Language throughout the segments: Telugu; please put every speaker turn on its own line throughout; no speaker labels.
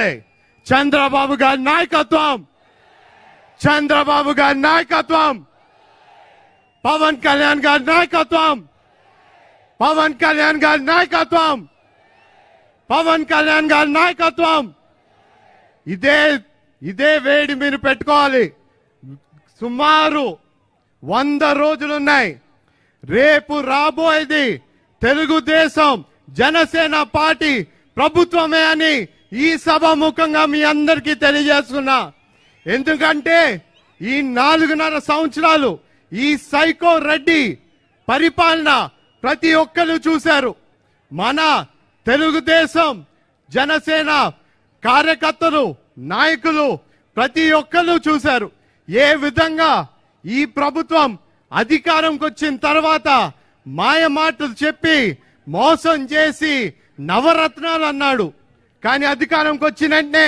వర్ధిల్లాలి. చంద్రబాబు గారి నాయకత్వం, చంద్రబాబు గారి నాయకత్వం, పవన్ కళ్యాణ్ గారి నాయకత్వం, పవన్ కళ్యాణ్ గారి నాయకత్వం, పవన్ కళ్యాణ్ గారి నాయకత్వం. ఇదే వేడి మీరు పెట్టుకోవాలి. సుమారు 100 రోజులున్నాయి. రేపు రాబోయేది తెలుగుదేశం జనసేన పార్టీ ప్రభుత్వమే అని ఈ సభాముఖంగా మీ అందరికీ తెలియజేస్తున్నా. ఎందుకంటే ఈ 4.5 సంవత్సరాలు ఈ సైకో రెడ్డి పరిపాలన ప్రతి ఒక్కరు చూశారు. మన తెలుగుదేశం జనసేన కార్యకర్తలు, నాయకులు ప్రతి ఒక్కరు చూశారు ఏ విధంగా ఈ ప్రభుత్వం అధికారంకి వచ్చిన తర్వాత మాయ మాటలు చెప్పి మోసం చేసి నవరత్నాలు అన్నాడు. కానీ అధికారంకి వచ్చిన వెంటనే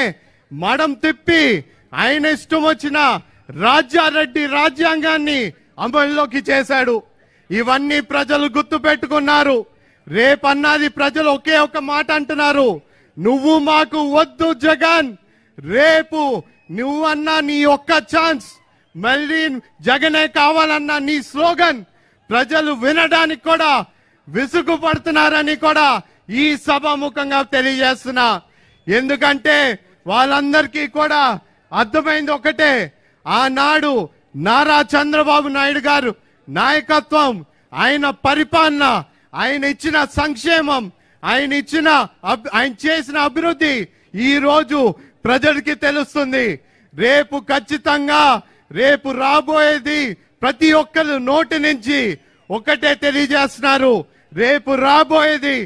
మడం తిప్పి ఆయన ఇష్టం వచ్చిన రాజారెడ్డి రాజ్యాంగాన్ని అమల్లోకి చేశాడు. ఇవన్నీ ప్రజలు గుర్తు పెట్టుకున్నారు. రేపన్నది ప్రజలు ఒకే ఒక మాట అంటున్నారు, నువ్వు మాకు వద్దు జగన్. రేపు నువ్వన్నా నీ ఒక్క ఛాన్స్, మళ్ళీ జగనే కావాలన్నా నీ స్లోగన్ ప్రజలు వినడానికి కూడా విసుగు పడుతున్నారని కూడా ఈ సభాముఖంగా తెలియజేస్తున్నా. ఎందుకంటే వాళ్ళందరికీ కూడా అర్థమైంది ఒకటే, ఆనాడు నారా చంద్రబాబు నాయుడు గారు నాయకత్వం, ఆయన పరిపాలన, ఆయన ఇచ్చిన సంక్షేమం, ఆయన చేసిన అభివృద్ధి ఈ రోజు ప్రజలకి తెలుస్తుంది. రేపు ఖచ్చితంగా రేపు రాబోయేది ప్రతి ఒక్కరు నోటి నుంచి ఒకటే తెలియజేస్తున్నారు, రేపు రాబోయేది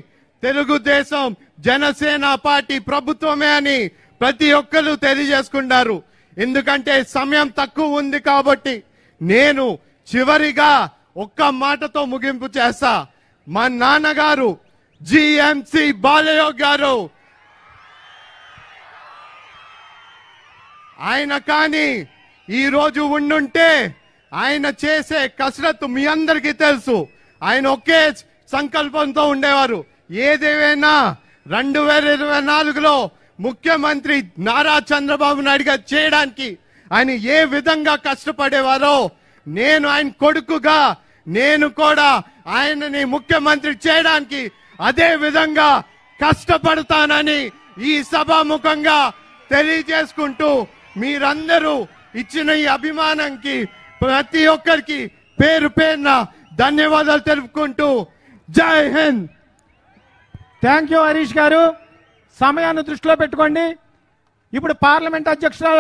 తెలుగుదేశం జనసేన పార్టీ ప్రభుత్వమే అని ప్రతి ఒక్కరు తెలియజేసుకుంటారు. ఎందుకంటే సమయం తక్కువ ఉంది కాబట్టి నేను చివరిగా ఒక్క మాటతో ముగింపు చేస్తా. మా నాన్నగారు జిఎంసి బాలయ్య గారు, ఆయన కానీ ఈ రోజు ఉండుంటే ఆయన చేసే కసరత్తు మీ అందరికీ తెలుసు. ఆయన ఒకే సంకల్పంతో ఉండేవారు. ఏదేమైనా 2024లో ముఖ్యమంత్రి నారా చంద్రబాబు నాయుడు గారు చేయడానికి ఆయన ఏ విధంగా కష్టపడేవారో నేను ఆయన కొడుకుగా నేను కూడా ఆయనని ముఖ్యమంత్రి చేయడానికి అదే విధంగా కష్టపడతానని ఈ సభాముఖంగా తెలియజేసుకుంటూ మీరందరూ ఇచ్చిన ఈ అభిమానంకి ప్రతి ఒక్కరికి పేరు పేరున ధన్యవాదాలు తెలుపుకుంటూ జై హింద్.
థ్యాంక్ యూ హరీష్ గారు. సమయాన్ని దృష్టిలో పెట్టుకోండి. ఇప్పుడు పార్లమెంట్ అధ్యక్షురాలు